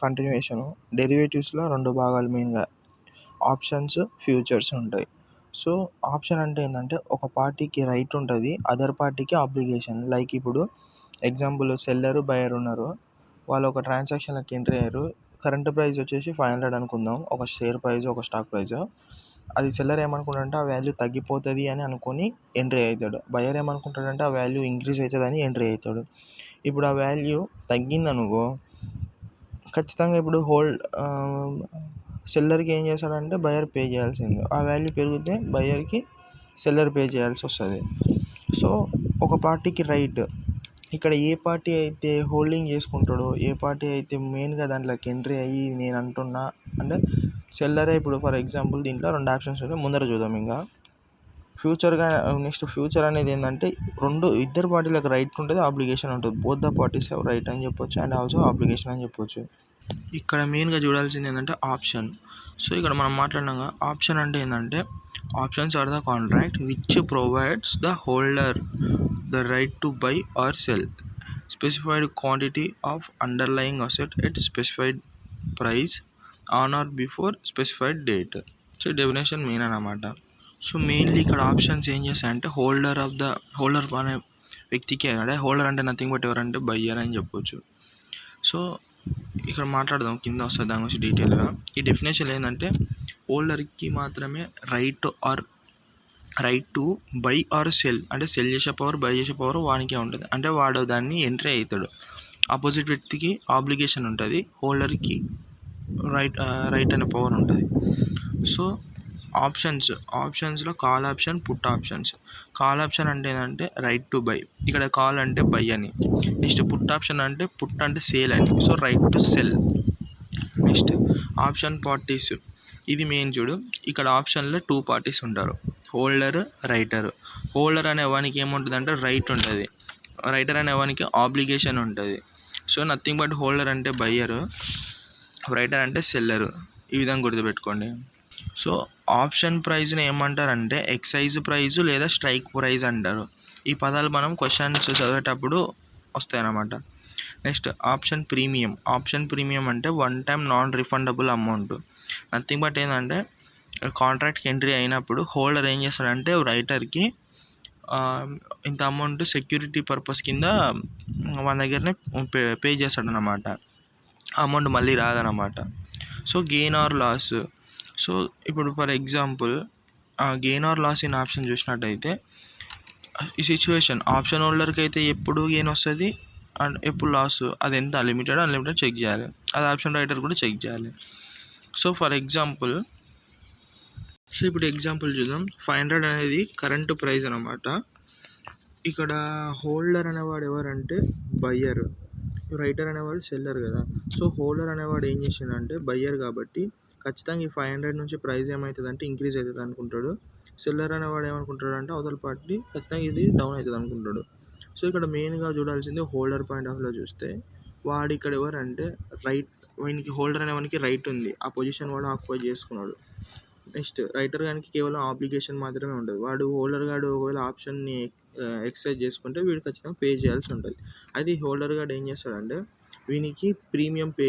Continuation. డెరివేటివ్స్‌లో 2 భాగాలు మెయిన్‌గా options, futures ఉంటాయి. సో, ఆప్షన్ అంటే ఏందంటే ఒక పార్టీకి రైట్ ఉంటది. అదర్ పార్టీకి ఆబ్లిగేషన్. లైక్ ఇప్పుడు ఎగ్జాంపుల్ సెల్లరు, బయర్ ఉన్నారు. వాళ్ళు ఒక ట్రాన్సాక్షన్‌లోకి ఎంట్రీ అయ్యారు. కరెంట్ ప్రైస్ వచ్చేసి 500 అనుకుందాం. ఒక షేర్ ప్రైస్, ఒక స్టాక్ ప్రైస్. అది సెల్లర్ ఏమనుకుంటాడంటే ఆ వాల్యూ తగ్గిపోతది అని అనుకోని ఎంట్రీ అవుతాడు. బయర్ ఏమనుకుంటాడంటే ఆ వాల్యూ ఇంక్రీజ్ అవుతదని ఎంట్రీ అవుతాడు. ఇప్పుడు ఆ వాల్యూ తగ్గిందనుకో ఖచ్చితంగా ఇప్పుడు సెల్లర్‌కి ఏం చేస్తాడంటే బయర్ పే చేయాల్సిందే. ఆ వాల్యూ పెరిగితే బయర్‌కి సెల్లర్ పే చేయాల్సి వస్తది. సో, ఒక పార్టీకి రైట్. ఇక్కడ ఏ పార్టీ అయితే హోల్డింగ్ చేసుకుంటాడో, ఏ పార్టీ అయితే మెయిన్‌గా దాంట్లోకి ఎంట్రీ అయ్యి నేను అంటున్నా అంటే సెల్లరే. ఇప్పుడు ఫర్ ఎగ్జాంపుల్ దీంట్లో 2 ఆప్షన్స్ ఉన్నాయి. ముందర చూద్దాం ఇంకా. ఫ్యూచర్ అనేది ఏంటంటే ఇద్దరు పార్టీలకు రైట్ ఉంటుంది, ఆబ్లిగేషన్ ఉంటుంది. Both the parties have right అని చెప్పొచ్చు అండ్ ఆల్సో ఆబ్లిగేషన్ అని చెప్పొచ్చు. ఇక్కడ మెయిన్‌గా చూడాల్సింది ఏంటంటే ఆప్షన్. సో, ఇక్కడ మనం మాట్లాడినాక ఆప్షన్ అంటే ఏంటంటే options are the contract which provides the holder the right to buy or sell specified quantity of underlying asset at specified price on or before specified date. So, definition main అన్నమాట. So, mainly ఇక్కడ options ఏం చేస్తాయంటే holder అనే వ్యక్తికి, అంటే holder అంటే nothing but ఎవరంటే buyer అని చెప్పొచ్చు. సో, ఇక్కడ మాట్లాడదాం, కింద వస్తుంది దాని గురించి డీటెయిల్గా. ఈ డెఫినేషన్ ఏంటంటే హోల్డర్కి మాత్రమే right to buy or sell, అంటే సెల్ చేసే పవర్, బై చేసే పవర్ వానికే ఉంటుంది. అంటే వాడు దాన్ని ఎంట్రీ అవుతాడు. ఆపోజిట్ వ్యక్తికి ఆబ్లిగేషన్ ఉంటుంది, హోల్డర్కి రైట్ అనే పవర్ ఉంటుంది. సో, ఆప్షన్స్లో call option, put options. Call option అంటే ఏంటంటే రైట్ టు బై, ఇక్కడ కాల్ అంటే బై అని. నెక్స్ట్ పుట్ ఆప్షన్ అంటే పుట్ అంటే సేల్ అని, so right to cell. Next option parties, ఇది మెయిన్ చూడు. ఇక్కడ ఆప్షన్లో 2 పార్టీస్ ఉంటారు, హోల్డర్, రైటర్. హోల్డర్ అనే వానికి ఏముంటుంది అంటే రైట్ ఉంటుంది, రైటర్ అనే వానికి ఆబ్లిగేషన్ ఉంటుంది. సో, నథింగ్ బట్ హోల్డర్ అంటే బయ్యరు, రైటర్ అంటే సెల్లరు. ఈ విధంగా గుర్తుపెట్టుకోండి. సో, ఆప్షన్ ప్రైజ్ని ఏమంటారంటే ఎక్సైజ్ ప్రైజు లేదా స్ట్రైక్ ప్రైజ్ అంటారు. ఈ పదాలు మనం క్వశ్చన్స్ చదివేటప్పుడు వస్తాయన్నమాట. నెక్స్ట్ ఆప్షన్ ప్రీమియం అంటే 1 time non refundable amount. Nothing but ఏంటంటే కాంట్రాక్ట్కి ఎంట్రీ అయినప్పుడు హోల్డర్ ఏం చేస్తాడంటే రైటర్కి ఇంత అమౌంట్ సెక్యూరిటీ పర్పస్ కింద మన దగ్గరనే పే చేస్తాడనమాట. అమౌంట్ మళ్ళీ రాదనమాట. So, gain or loss. So, ఇప్పుడు for example gain or loss in option చూసినట్టయితే ఈ సిచ్యువేషన్ ఆప్షన్ హోల్డర్కి అయితే ఎప్పుడు గెయిన్ వస్తుంది అండ్ ఎప్పుడు లాస్, అది ఎంత అన్లిమిటెడ్ చెక్ చేయాలి. అది ఆప్షన్ రైటర్ కూడా చెక్ చేయాలి. సో, ఫర్ ఎగ్జాంపుల్ ఇప్పుడు ఎగ్జాంపుల్ చూద్దాం. 500 అనేది కరెంటు ప్రైస్ అనమాట. ఇక్కడ హోల్డర్ అనేవాడు ఎవరంటే బయ్యర్, రైటర్ అనేవాడు సెల్లర్ కదా. సో, హోల్డర్ అనేవాడు ఏం చేసిండంటే బయ్యర్ కాబట్టి ఖచ్చితంగా ఈ 500 నుంచి ప్రైస్ ఏమవుతుందంటే ఇంక్రీజ్ అవుతుంది అనుకుంటాడు. సెల్లర్ అనేవాడు ఏమనుకుంటాడు అంటే అవతల పార్టీ ఖచ్చితంగా ఇది డౌన్ అవుతుంది అనుకుంటాడు. సో, ఇక్కడ మెయిన్గా చూడాల్సింది హోల్డర్ పాయింట్ ఆఫ్ వ్యూలో చూస్తే వాడు ఇక్కడ ఎవరంటే వీనికి హోల్డర్ అనేవానికి రైట్ ఉంది, ఆ పొజిషన్ వాడు ఆక్యుపై చేసుకున్నాడు. నెక్స్ట్ రైటర్ గానికి కేవలం ఆబ్లిగేషన్ మాత్రమే ఉంటుంది. వాడు హోల్డర్ గాడు ఒకవేళ ఆప్షన్ని ఎక్సర్సైజ్ చేసుకుంటే వీడు ఖచ్చితంగా పే చేయాల్సి ఉంటుంది. అది హోల్డర్ గాడు ఏం చేస్తాడంటే వీనికి ప్రీమియం పే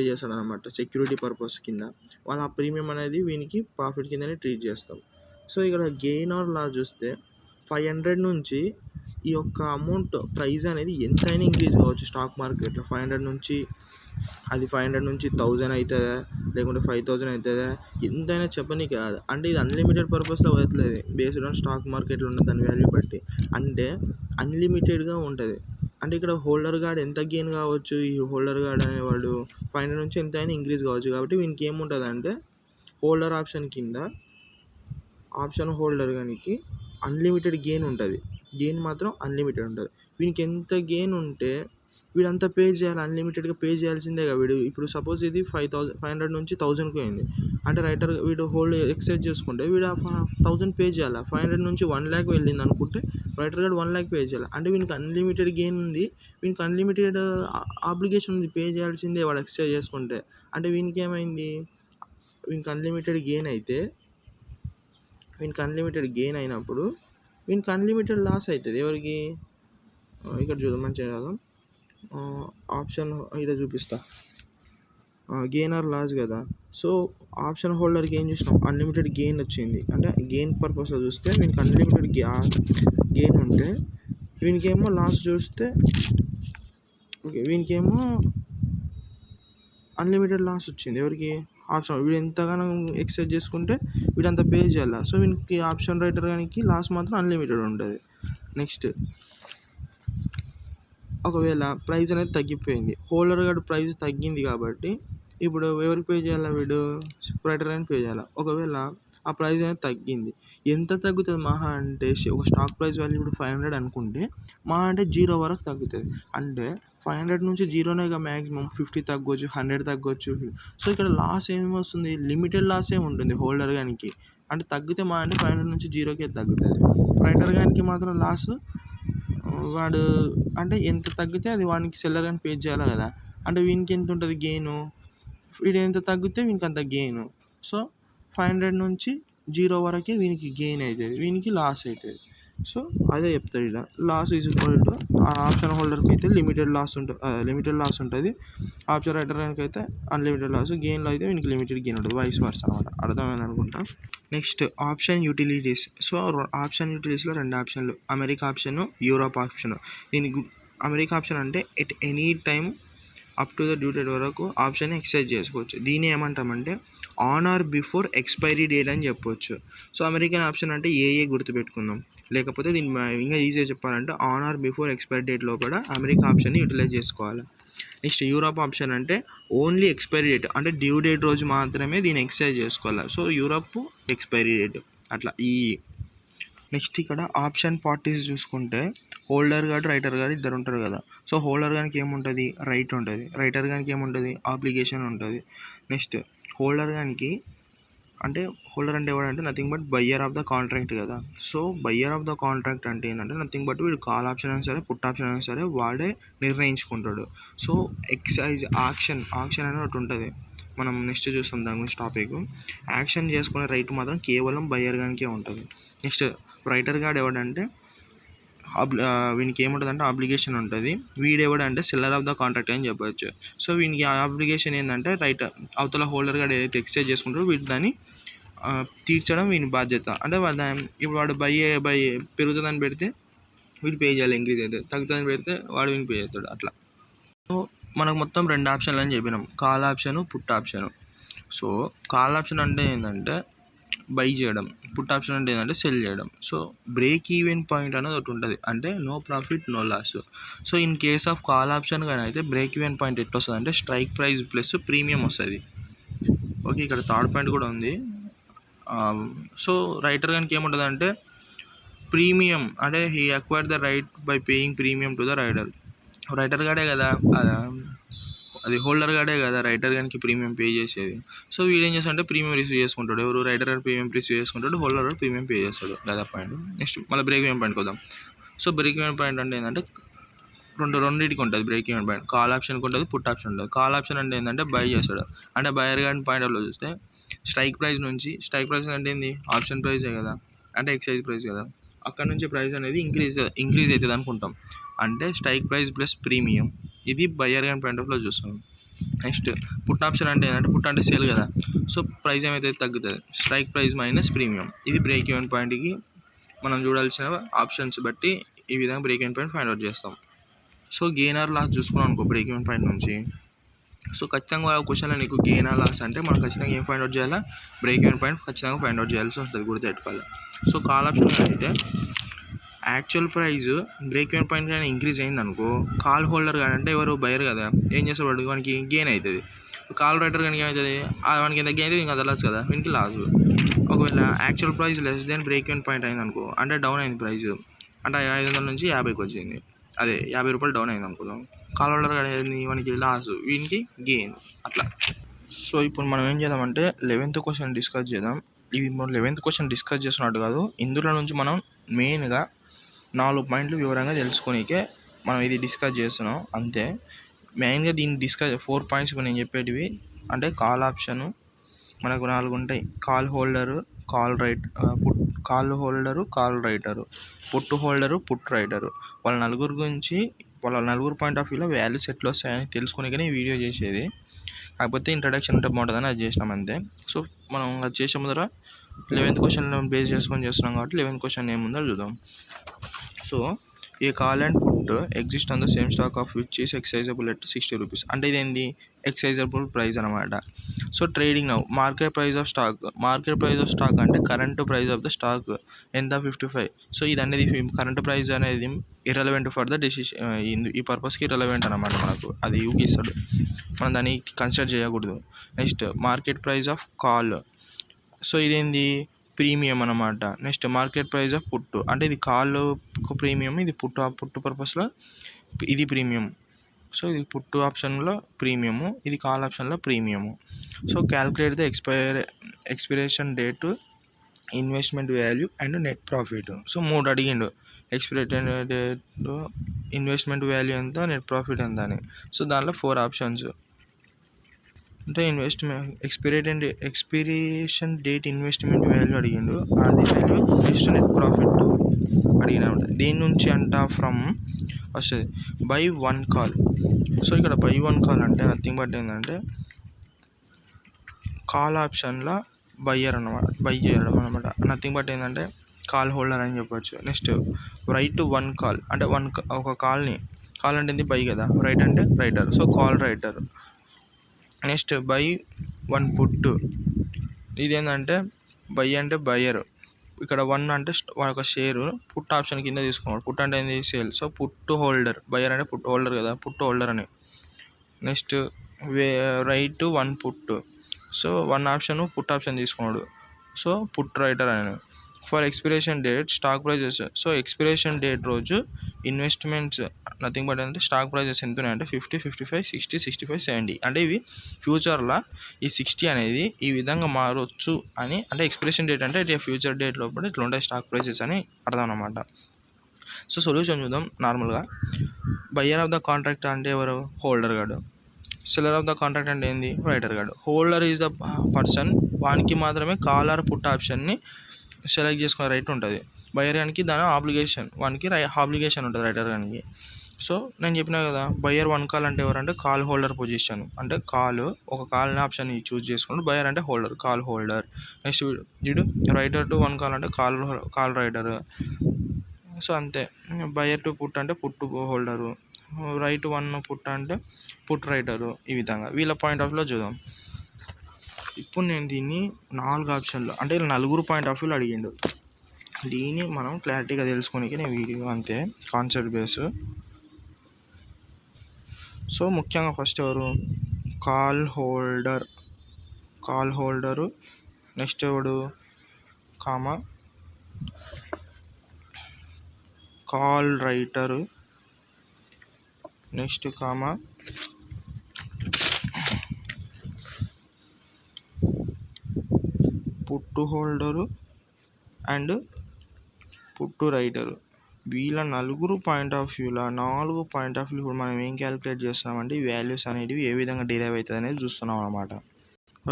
చేస్తాడు అనమాట, సెక్యూరిటీ పర్పస్ కింద. వాళ్ళు ఆ ప్రీమియం అనేది వీనికి ప్రాఫిట్ కిందనే ట్రీట్ చేస్తాం. సో, ఇక్కడ గెయిన్ ఆర్ లాస్ చూస్తే 500 నుంచి ఈ యొక్క అమౌంట్ ప్రైస్ అనేది ఎంతైనా ఇంక్రీజ్ కావచ్చు స్టాక్ మార్కెట్లో. 500 నుంచి 1000 అవుతుందా, లేకుంటే 5000 అవుతుందా, ఎంతైనా చెప్పనీకి కాదు. అంటే ఇది అన్లిమిటెడ్ పర్పస్లో వదలలేదు, బేస్డ్ ఆన్ స్టాక్ మార్కెట్లో ఉన్న దాని వాల్యూ బట్టి. అంటే అన్లిమిటెడ్గా ఉంటుంది. అంటే ఇక్కడ హోల్డర్ గార్డ్ ఎంత గెయిన్ కావచ్చు, ఈ హోల్డర్ గార్డ్ అనేవాడు 500 నుంచి ఎంతైనా ఇంక్రీజ్ కావచ్చు. కాబట్టి వీనికి ఏముంటుంది అంటే హోల్డర్ ఆప్షన్ కింద ఆప్షన్ హోల్డర్ గానికి అన్లిమిటెడ్ గెయిన్ ఉంటుంది. గెయిన్ మాత్రం అన్లిమిటెడ్ ఉంటుంది. వీనికి ఎంత గెయిన్ ఉంటే వీడంతా పే చేయాలి, అన్లిమిటెడ్గా పే చేయాల్సిందే కదా. వీడు ఇప్పుడు సపోజ్ ఇది 500 నుంచి 1000కి పోయింది అంటే వీడు ఎక్సైజ్ చేసుకుంటే వీడు 1000 పే చేయాలి. 500 నుంచి 1 lakh వెళ్ళింది అనుకుంటే రైటర్ గారు 1 lakh పే చేయాలి. అంటే వీనికి అన్లిమిటెడ్ గెయిన్ ఉంది, వీనికి అన్లిమిటెడ్ ఆబ్లిగేషన్ ఉంది, పే చేయాల్సిందే వాడు ఎక్సైజ్ చేసుకుంటే. అంటే వీనికి ఏమైంది, వీనికి అన్లిమిటెడ్ గెయిన్ అయినప్పుడు వీనికి అన్లిమిటెడ్ లాస్ అవుతుంది. ఎవరికి, ఇక్కడ చూద్దాం మంచిగా కదా ఆప్షన్ ఇక్కడ చూపిస్తా. గెయిన్ ఆర్ లాస్ కదా. సో ఆప్షన్ హోల్డర్కి ఏం చూసినాం, అన్లిమిటెడ్ గెయిన్ వచ్చింది. అంటే గెయిన్ పర్పస్లో చూస్తే వీనికి అన్లిమిటెడ్ గెయిన్ ఉంటే, వీనికేమో లాస్ చూస్తే ఓకే వీనికేమో అన్లిమిటెడ్ లాస్ వచ్చింది. ఎవరికి? ఆప్షన్. వీడు ఎంతగానో ఎక్సైజ్ చేసుకుంటే వీడంతా పే చేయాలి. సో వీనికి ఆప్షన్ రైటర్ కానీ లాస్ మాత్రం అన్లిమిటెడ్ ఉంటుంది. నెక్స్ట్, ఒకవేళ ప్రైస్ అనేది తగ్గిపోయింది, హోల్డర్ గారు ప్రైస్ తగ్గింది కాబట్టి ఇప్పుడు ఎవరికి పే చేయాలి? వీడు రైటర్ అని పే చేయాలి. ఒకవేళ ఆ ప్రైస్ అనేది తగ్గింది, ఎంత తగ్గుతుంది మహా అంటే? ఒక స్టాక్ ప్రైస్ వాల్యూ ఇప్పుడు 500 అనుకుంటే మహా అంటే 0 వరకు తగ్గుతుంది. అంటే 500 నుంచి 0నే మ్యాక్సిమం 50 తగ్గొచ్చు, 100 తగ్గొచ్చు. సో ఇక్కడ లాస్ ఏమొస్తుంది? లిమిటెడ్ లాస్ ఉంటుంది హోల్డర్ గానికి. అంటే తగ్గితే మహా అంటే 500 నుంచి 0కే తగ్గుతుంది. రైటర్ గానికి మాత్రం లాస్ వాడు అంటే ఎంత తగ్గితే అది వానికి సెల్లర్ అని పే చేయాలి కదా. అంటే వీనికి ఎంత ఉంటుంది గెయిన్? వీడు ఎంత తగ్గితే వీనికి అంత గెయిన్. సో 500 నుంచి 0 వరకే వీనికి గెయిన్ అవుతుంది, వీనికి లాస్ అవుతుంది. సో అదే చెప్తాడు ఇక్కడ, loss is equal to option హోల్డర్కి అయితే లిమిటెడ్ లాస్ ఉంటుంది, ఆప్షన్ రైటర్కి అయితే అన్లిమిటెడ్ లాస్, గెయిన్లో అయితే వీనికి లిమిటెడ్ గెయిన్ ఉంటుంది, వైస్ వర్సా అనమాట. అర్థమైంది అనుకుంటా. Next option utilities. So option యూటిలిటీస్లో 2 ఆప్షన్లు, అమెరికా ఆప్షన్, యూరోప్ ఆప్షన్. దీనికి అమెరికా ఆప్షన్ అంటే at any time up to the due date వరకు ఆప్షన్ ఎక్సైజ్ చేసుకోవచ్చు. దీన్ని ఏమంటామంటే on or before expiry date అని చెప్పొచ్చు. సో అమెరికన్ ఆప్షన్ అంటే ఏ గుర్తుపెట్టుకుందాం, లేకపోతే దీన్ని ఇంకా ఈజీగా చెప్పాలంటే on or before expiry date లోపల అమెరికా ఆప్షన్ని యూటిలైజ్ చేసుకోవాలి. నెక్స్ట్ యూరోప్ ఆప్షన్ అంటే ఓన్లీ ఎక్స్పైరీ డేట్, అంటే డ్యూ డేట్ రోజు మాత్రమే దీన్ని ఎక్సైజ్ చేసుకోవాలి. సో యూరోప్ ఎక్స్పైరీ డేట్ అట్లా. నెక్స్ట్ ఇక్కడ ఆప్షన్ పార్టీస్ చూసుకుంటే హోల్డర్ గారు రైటర్ గారు ఇద్దరు ఉంటారు కదా. సో హోల్డర్ గారికి ఏముంటుంది? రైట్ ఉంటుంది. రైటర్ గారికి ఏముంటుంది? ఆబ్లిగేషన్ ఉంటుంది. నెక్స్ట్ హోల్డర్ గారికి అంటే హోల్డర్ అంటే ఎవడంటే nothing but buyer of the contract కదా. So buyer of the contract అంటే ఏంటంటే నథింగ్ బట్ వీడు కాల్ ఆప్షన్ అయినా సరే పుట్ ఆప్షన్ అయినా సరే వాడే నిర్ణయించుకుంటాడు. సో ఎక్సైజ్ ఆక్షన్ అనేది ఒకటి ఉంటుంది, మనం నెక్స్ట్ చూస్తాం దాని గురించి టాపిక్. యాక్షన్ చేసుకునే రైట్ మాత్రం కేవలం బయ్యర్ గానికే ఉంటుంది. నెక్స్ట్ రైటర్ గాడు ఎవడంటే వీనికి ఏముంటుందంటే ఆబ్లిగేషన్ ఉంటుంది. వీడెవడంటే సెల్లర్ ఆఫ్ ద కాంట్రాక్ట్ అని చెప్పవచ్చు. సో వీనికి ఆబ్లిగేషన్ ఏంటంటే రైటర్ అవతల హోల్డర్ గాడు ఏదైతే ఎక్స్చేంజ్ చేసుకుంటారో వీటి దాన్ని తీర్చడం వీని బాధ్యత. అంటే ఇప్పుడు వాడు బై పెరుగుతుందని పెడితే వీడు పే చేయాలి, ఇంక్రీజ్ అవుతుంది. తగ్గుతుందని పెడితే వాడు వీనికి పే చేస్తాడు అట్లా. సో మనకు మొత్తం 2 ఆప్షన్లు అని చెప్పినాం, call option, put option. So call option అంటే ఏంటంటే బై చేయడం, పుట్ ఆప్షన్ అంటే ఏంటంటే సెల్ చేయడం. సో బ్రేక్ ఈవెన్ పాయింట్ అనేది ఒకటి ఉంటుంది, అంటే no profit no loss. So in case of call option కానీ అయితే బ్రేక్ ఈవెన్ పాయింట్ ఎట్లా వస్తుంది అంటే స్ట్రైక్ ప్రైస్ ప్లస్ ప్రీమియం వస్తుంది. ఓకే, ఇక్కడ థర్డ్ పాయింట్ కూడా ఉంది. సో రైటర్ గానికి ఏముంటుంది అంటే ప్రీమియం, అంటే he acquire the right by paying premium to the writer గాడే కదా, అది హోల్డర్ గాడే కదా రైటర్ గానికి ప్రీమియం పే చేసేది. సో వీడు ఏం చేస్తాడంటే ప్రీమియం రిసీవ్ చేసుకుంటాడు. ఎవరు? రైటర్ గారు ప్రీమియం రిసీవ్ చేసుకుంటాడు, హోల్డర్ గారు ప్రీమియం పే చేస్తాడు. అదే పాయింట్. నెక్స్ట్ మళ్ళీ బ్రేక్ ఈవెన్ పాయింట్కి వద్దాం. సో బ్రేక్ ఈవెన్ పాయింట్ అంటే ఏంటంటే రెండింటికి ఉంటుంది బ్రేక్ ఈవెన్ పాయింట్. కాల్ ఆప్షన్కి ఉంటుంది, పుట్ ఆప్షన్ ఉంటుంది. కాల్ ఆప్షన్ అంటే ఏంటంటే బై చేస్తాడు, అంటే బయర్ గారి పాయింట్ ఆఫ్లో చూస్తే స్ట్రైక్ ప్రైస్ అంటే ఏంది? ఆప్షన్ ప్రైసే కదా, అంటే ఎక్సైజ్ ప్రైస్ కదా. అక్కడ నుంచి ప్రైస్ అనేది ఇంక్రీజ్ అవుతుంది అనుకుంటాం, అంటే స్ట్రైక్ ప్రైస్ ప్లస్ ప్రీమియం. ఇది బయ్యర్ గారి పాయింట్ ఆఫ్లో చూస్తాం. నెక్స్ట్ పుట్ ఆప్షన్ అంటే ఏంటంటే పుట్ అంటే సేల్ కదా. సో ప్రైస్ ఏమైతే తగ్గుతుంది, స్ట్రైక్ ప్రైస్ మైనస్ ప్రీమియం. ఇది బ్రేక్ ఈవెన్ పాయింట్కి మనం చూడాల్సిన ఆప్షన్స్ బట్టి ఈ విధంగా break even point find out చేస్తాం. సో గెయిన్ ఆర్ లాస్ చూసుకున్నాం అనుకో బ్రేక్ ఈవెన్ పాయింట్ నుంచి. సో ఖచ్చితంగా క్వశ్చన్లో నీకు గెయిన్ ఆర్ లాస్ అంటే మనం ఖచ్చితంగా ఏం ఫైండ్ అవుట్ చేయాలా? బ్రేక్ ఈవెన్ పాయింట్ ఖచ్చితంగా ఫైండ్ అవుట్ చేయాల్సి వస్తుంది, గుర్తుపెట్టుకోవాలి. సో కాల్ ఆప్షన్ అయితే actual price break even point కానీ ఇంక్రీజ్ అయింది అనుకో, కాల్ హోల్డర్ కానీ అంటే ఎవరు? బయర్ కదా, ఏం చేస్తాడు? వానికి గెయిన్ అవుతుంది. కాల్ రైటర్ కానీ ఏమవుతుంది? వానికి ఎంత గెయిన్ అవుతుంది ఇంకా లాస్ కదా, వీనికి లాస్. ఒకవేళ actual price less than break even point అయింది అనుకో, అంటే డౌన్ అయింది ప్రైస్, అంటే 500 నుంచి 50కి వచ్చింది, అదే 50 రూపాయలు డౌన్ అయింది అనుకుందాం. కాల్ హోల్డర్ కానీ వానికి లాస్, వీనికి గెయిన్ అట్లా. సో ఇప్పుడు మనం ఏం చేద్దామంటే 11th క్వశ్చన్ డిస్కస్ చేద్దాం. ఇది మనం 11th క్వశ్చన్ డిస్కస్ చేస్తున్నట్టు కాదు, ఇందులో నుంచి మనం మెయిన్గా 4 పాయింట్లు వివరంగా తెలుసుకోనికే మనం ఇది డిస్కస్ చేస్తున్నాం అంతే. మెయిన్గా దీన్ని 4 పాయింట్స్ నేను చెప్పేటివి అంటే కాల్ ఆప్షను మనకు 4 ఉంటాయి. Call holder, call holder, call writer, put holder, put writer. వాళ్ళ నలుగురు గురించి, వాళ్ళ నలుగురు పాయింట్ ఆఫ్ వ్యూలో వాల్యూస్ ఎట్లా వస్తాయని తెలుసుకుని కానీ వీడియో చేసేది. కాకపోతే ఇంట్రడక్షన్ ఉంటే బాగుంటుందని అది చేసినాం అంతే. సో మనం అది చేసే ముందర 11th క్వశ్చన్ బేస్ చేసుకొని చేస్తున్నాం కాబట్టి 11th క్వశ్చన్ ఏముందో చూద్దాం. So a call and put exist on the same stock of which is excisable at 60 rupees. అంటే ఇదేంది ఎక్సైజబుల్ ప్రైస్ అనమాట. So trading now market price of stock అంటే current price of the stock ఎంత 55. So ఇది అనేది current price అనేది irrelevant for the decision, ఈ పర్పస్కి ఇర్రెలవెంట్ అనమాట. మనకు అది ఊగిస్తాడు, మనం దాన్ని కన్సిడర్ చేయకూడదు. Next market price of call, so ఇదేంది ప్రీమియం అనమాట. నెక్స్ట్ మార్కెట్ ప్రైస్ ఆఫ్ పుట్టు, అంటే ఇది కాల్ ప్రీమియం, ఇది పుట్టు పర్పస్లో ఇది ప్రీమియం. సో ఇది పుట్టు ఆప్షన్లో ప్రీమియము, ఇది కాల్ ఆప్షన్లో premium. So calculate the expiration date, investment value and net profit. So 3 అడిగిండు, ఎక్స్పిరేషన్ డేట్, ఇన్వెస్ట్మెంట్ వాల్యూ ఎంత, నెట్ ప్రాఫిట్ ఎంత అని. సో దాంట్లో 4 ఆప్షన్స్ అంటే ఎక్స్పిరేషన్ డేట్, ఇన్వెస్ట్మెంట్ వాల్యూ అడిగిండు, అది వాల్యూ నెక్స్ట్ నెట్ ప్రాఫిట్ అడిగిన. దేని నుంచి అంట ఫ్రమ్ వస్తుంది బై 1 కాల్. సో ఇక్కడ బై 1 కాల్ అంటే నథింగ్ బట్ ఏంటంటే కాల్ ఆప్షన్లో బయ్యర్ అనమాట, బై చేయడం అనమాట. నథింగ్ బట్ ఏంటంటే కాల్ హోల్డర్ అని చెప్పొచ్చు. నెక్స్ట్ రైట్ టు 1 కాల్ అంటే ఒక కాల్ అంటే ఏంది బై కదా, రైట్ అంటే writer, so call writer. Next by 1 పుట్టు, ఇదేంటంటే బై అంటే బయ్యర్, ఇక్కడ 1 అంటే ఒక షేరు పుట్ ఆప్షన్ కింద తీసుకున్నాడు. పుట్ అంటే ఏంది సేల్, సో పుట్టు హోల్డర్, బయ్యర్ అంటే పుట్టు హోల్డర్ కదా, పుట్టు హోల్డర్ అని. Next right to 1 put, so 1 option put option తీసుకున్నాడు, సో పుట్ రైటర్ అని. For expiration date stock prices, so expiration date రోజు ఇన్వెస్ట్మెంట్స్ నథింగ్ బట్ అంటే స్టాక్ ప్రైజెస్ ఎంత ఉన్నాయంటే 50, 55, 60, 65, 70. అంటే ఇవి ఫ్యూచర్లో ఈ 60 అనేది ఈ విధంగా మారవచ్చు అని, అంటే ఎక్స్పిరేషన్ డేట్ అంటే ఇట్లా ఫ్యూచర్ డేట్ లోపల ఇట్లా ఉంటాయి స్టాక్ ప్రైజెస్ అని అర్థం అనమాట. సో సొల్యూషన్ చూద్దాం. నార్మల్గా బయ్యర్ ఆఫ్ ద కాంట్రాక్ట్ అంటే ఎవరు, హోల్డర్ గాడు. సెల్లర్ ఆఫ్ ద కాంట్రాక్ట్ అంటే ఏంది, రైటర్ గాడు. హోల్డర్ ఈజ్ ద పర్సన్, వానికి మాత్రమే కాల్ ఆర్ పుట్ ఆప్షన్ని సెలెక్ట్ చేసుకునే రైట్ ఉంటుంది. బయ్యర్ గానికి దాని వానికి ఆబ్లిగేషన్ ఉంటుంది రైటర్ గానికి. సో నేను చెప్పినా కదా, బయ్యర్ 1 కాల్ అంటే ఎవరంటే కాల్ హోల్డర్ పొజిషన్, అంటే ఒక కాల్ ఆప్షన్ చూస్ చేసుకుంటూ బయ్యర్ అంటే హోల్డర్, కాల్ హోల్డర్. నెక్స్ట్ వీడు రైటర్ టు 1 కాల్ అంటే కాల్ రైటర్. సో అంతే. బయ్యర్ టు పుట్ అంటే పుట్టు హోల్డరు, రైట్ 1 పుట్ అంటే పుట్ రైటరు. ఈ విధంగా వీళ్ళ పాయింట్ ఆఫ్ వ్యూలో చూద్దాం. ఇప్పుడు నేను దీన్ని 4 ఆప్షన్లు అంటే 4 పాయింట్ ఆఫ్ వ్యూలో అడిగిండు. దీన్ని మనం క్లారిటీగా తెలుసుకోనికి నేను వీడియో అంతే, కాన్సెప్ట్ బేస్. సో ముఖ్యంగా ఫస్ట్ ఎవరు, కాల్ హోల్డరు. నెక్స్ట్ ఎవడు, కాల్ రైటరు. నెక్స్ట్ పుట్టు హోల్డరు అండ్ పుట్టు రైటరు. వీళ్ళ 4 పాయింట్ ఆఫ్ వ్యూలో 4 పాయింట్ ఆఫ్ వ్యూ మనం ఏం క్యాలిక్యులేట్ చేస్తున్నామంటే ఈ వాల్యూస్ అనేటివి ఏ విధంగా డిరైవ్ అవుతుంది అనేది చూస్తున్నాం అన్నమాట.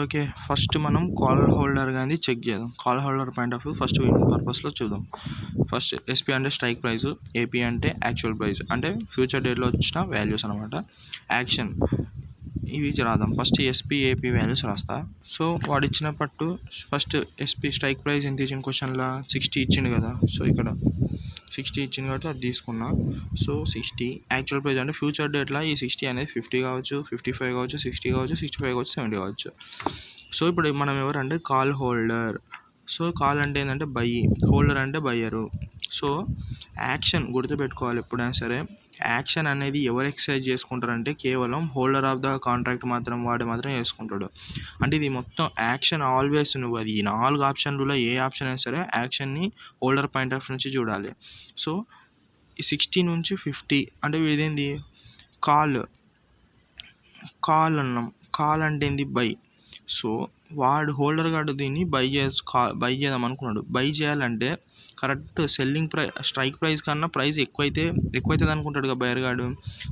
ఓకే, ఫస్ట్ మనం కాల్ హోల్డర్ కానీ చెక్ చేద్దాం. Call holder point of view first పర్పస్లో చూద్దాం. ఫస్ట్ ఎస్పీ అంటే స్ట్రైక్ ప్రైస్, ఏపీ అంటే యాక్చువల్ ప్రైస్, అంటే ఫ్యూచర్ డేట్లో వచ్చిన వాల్యూస్ అనమాట. యాక్షన్ ఇవి రాద్దాం. ఫస్ట్ ఎస్పీ ఏపీ వాల్యూస్ రాస్తా. సో వాడు ఇచ్చిన పట్టు ఫస్ట్ ఎస్పీ స్ట్రైక్ ప్రైస్ ఎంత ఇచ్చిన క్వశ్చన్లో 60 ఇచ్చిండు కదా. సో ఇక్కడ 60 ఇచ్చింది కాబట్టి అది తీసుకున్నా. సో 60 యాక్చువల్ ప్రైస్ అంటే ఫ్యూచర్ డేట్లో ఈ 60 అనేది 50 కావచ్చు, 55 కావచ్చు, 60 కావచ్చు, 65 కావచ్చు, 70 కావచ్చు. సో ఇప్పుడు మనం ఎవరంటే కాల్ హోల్డర్. సో కాల్ అంటే ఏంటంటే బై, హోల్డర్ అంటే బయ్యరు. సో యాక్షన్ గుర్తుపెట్టుకోవాలి ఎప్పుడైనా సరే. యాక్షన్ అనేది ఎవరు ఎక్సర్సైజ్ చేసుకుంటారంటే కేవలం హోల్డర్ ఆఫ్ ద కాంట్రాక్ట్ వాడు మాత్రం చేసుకుంటాడు. అంటే ఇది మొత్తం యాక్షన్ ఆల్వేస్ నువ్వు అది 4 ఆప్షన్లలో ఏ ఆప్షన్ అయినా సరే యాక్షన్ని హోల్డర్ పాయింట్ ఆఫ్ నుంచి చూడాలి. సో ఈ 60 నుంచి 50 అంటే ఇదేంది కాల్ అన్నాం. కాల్ అంటే ఏంది బై. సో వాడు హోల్డర్ గాడు దీన్ని బై చేద్దాం అనుకున్నాడు. బై చేయాలంటే కరెక్ట్ సెల్లింగ్ స్ట్రైక్ ప్రైస్ కన్నా ప్రైస్ ఎక్కువైతుంది అనుకుంటాడు కదా బయర్ గాడు.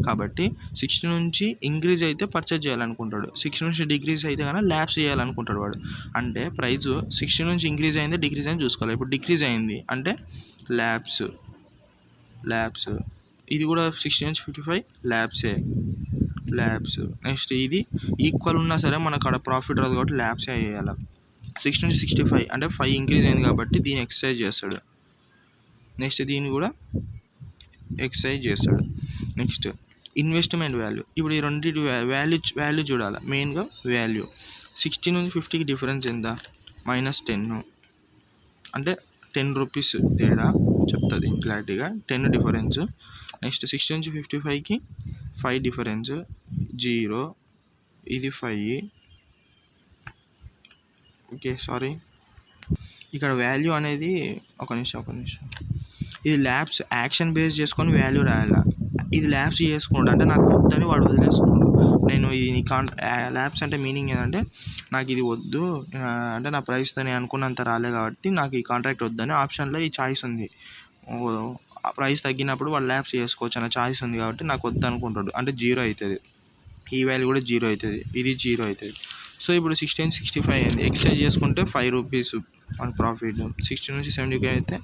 కాబట్టి 60 నుంచి ఇంక్రీజ్ అయితే పర్చేజ్ చేయాలనుకుంటాడు, 60 నుంచి డిక్రీజ్ అయితే కన్నా ల్యాబ్స్ చేయాలనుకుంటాడు వాడు. అంటే ప్రైస్ 60 నుంచి ఇంక్రీజ్ అయింది, డిక్రీజ్ అయింది చూసుకోవాలి. ఇప్పుడు డిక్రీజ్ అయింది అంటే ల్యాబ్స్. ఇది కూడా 60 నుంచి 55 ల్యాబ్సే. ల్యాబ్స్. నెక్స్ట్ ఇది ఈక్వల్ ఉన్నా సరే మనకు అక్కడ ప్రాఫిట్ రాదు కాబట్టి ల్యాబ్సే వేయాలి. 6 నుంచి 65 అంటే 5 ఇంక్రీజ్ అయింది కాబట్టి దీన్ని ఎక్సర్సైజ్ చేస్తాడు. నెక్స్ట్ దీన్ని కూడా ఎక్సర్సైజ్ చేస్తాడు. Next investment value. ఇప్పుడు ఈ రెండింటి వాల్యూ చూడాలి. మెయిన్గా వాల్యూ 60 నుంచి 50కి డిఫరెన్స్ ఎంత? -10 అంటే 10 రూపీస్ తేడా చెప్తుంది క్లారిటీగా. 10 డిఫరెన్స్. నెక్స్ట్ 60 నుంచి 55కి 5 డిఫరెన్స్ 0, ఇది 5. ఓకే సారీ, ఇక్కడ వాల్యూ అనేది ఒక నిమిషం ఇది ల్యాబ్స్ యాక్షన్ బేస్ చేసుకొని వాల్యూ రాయాలి. ఇది ల్యాబ్స్ చేసుకున్నాడు అంటే నాకు వద్దని వాడు వదిలేసుకున్నాడు. నేను ఇది ల్యాబ్స్ అంటే మీనింగ్ ఏంటంటే నాకు ఇది వద్దు అంటే నా ప్రైస్తో నేను అనుకున్నంత రాలే కాబట్టి నాకు ఈ కాంట్రాక్ట్ వద్దని ఆప్షన్లో ఈ చాయిస్ ఉంది. ప్రైస్ తగ్గినప్పుడు వాళ్ళు ల్యాబ్స్ చేసుకోవచ్చు అనే చాయిస్ ఉంది కాబట్టి నాకు వద్దు అనుకుంటాడు. అంటే 0 అవుతుంది. ఈ వాల్యూ కూడా 0 అవుతుంది, ఇది 0 అవుతుంది. సో ఇప్పుడు 60 నుంచి 65 అయింది. ఎక్స్చేంజ్ చేసుకుంటే 5 రూపీస్ మన ప్రాఫిట్. 60 నుంచి 70 అయితే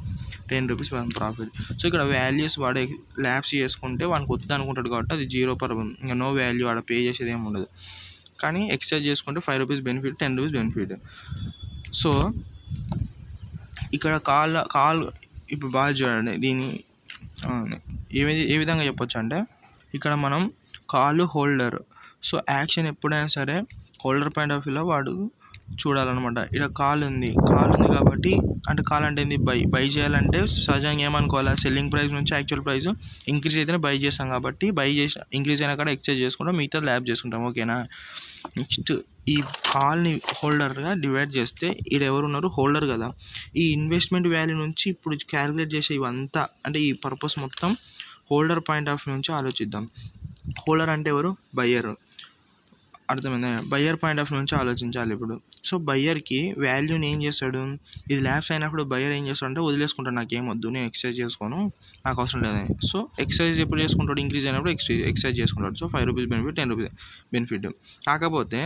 10 రూపీస్ మన ప్రాఫిట్. సో ఇక్కడ వాల్యూస్ వాడే ల్యాబ్స్ చేసుకుంటే వానికి వద్దు అనుకుంటాడు కాబట్టి అది 0 పర్, ఇంకా నో వాల్యూ వాడు పే చేసేది ఏమి ఉండదు. కానీ ఎక్స్చేంజ్ చేసుకుంటే 5 rupees benefit, 10 rupees benefit. So ఇక్కడ కాల్ ఇప్పుడు బాగా చూడండి. దీన్ని ఏ విధంగా చెప్పొచ్చు అంటే ఇక్కడ మనం కాల్ హోల్డర్. సో యాక్షన్ ఎప్పుడైనా సరే హోల్డర్ పాయింట్ ఆఫ్ వ్యూలో వాడు చూడాలన్నమాట. ఇక్కడ కాల్ ఉంది కాబట్టి అంటే కాల్ అంటే ఏంది? బై చేయాలంటే సహజంగా ఏమనుకోవాలి? సెల్లింగ్ ప్రైస్ నుంచి యాక్చువల్ ప్రైస్ ఇంక్రీజ్ అయితేనే బై చేస్తాం కాబట్టి బై చేసి ఇంక్రీజ్ అయినా కూడా ఎక్స్చేంజ్ చేసుకుంటాం, మిగతా ల్యాబ్ చేసుకుంటాం. ఓకేనా? నెక్స్ట్ ఈ కాల్ని హోల్డర్గా డివైడ్ చేస్తే ఇక్కడ ఎవరు ఉన్నారు? హోల్డర్ కదా. ఈ ఇన్వెస్ట్మెంట్ వాల్యూ నుంచి ఇప్పుడు క్యాలిక్యులేట్ చేసే ఇవంతా అంటే ఈ పర్పస్ మొత్తం హోల్డర్ పాయింట్ ఆఫ్ వ్యూ నుంచి ఆలోచిద్దాం. హోల్డర్ అంటే ఎవరు? బయ్యర్. అర్థమైందా? బయ్యర్ పాయింట్ ఆఫ్ వ్యూ నుంచి ఆలోచించాలి ఇప్పుడు. సో బయ్యర్కి వాల్యూని ఏం చేస్తాడు? ఇది ల్యాబ్స్ అయినప్పుడు బయ్యర్ ఏం చేస్తాడు అంటే వదిలేసుకుంటాడు, నాకేం వద్దు, నేను ఎక్సైజ్ చేసుకోను, నాకు అవసరం లేదని. సో ఎక్సైజ్ ఎప్పుడు చేసుకుంటాడు? ఇంక్రీజ్ అయినప్పుడు ఎక్సైజ్ చేసుకుంటాడు. So 5 rupees benefit, 10 rupees benefit. కాకపోతే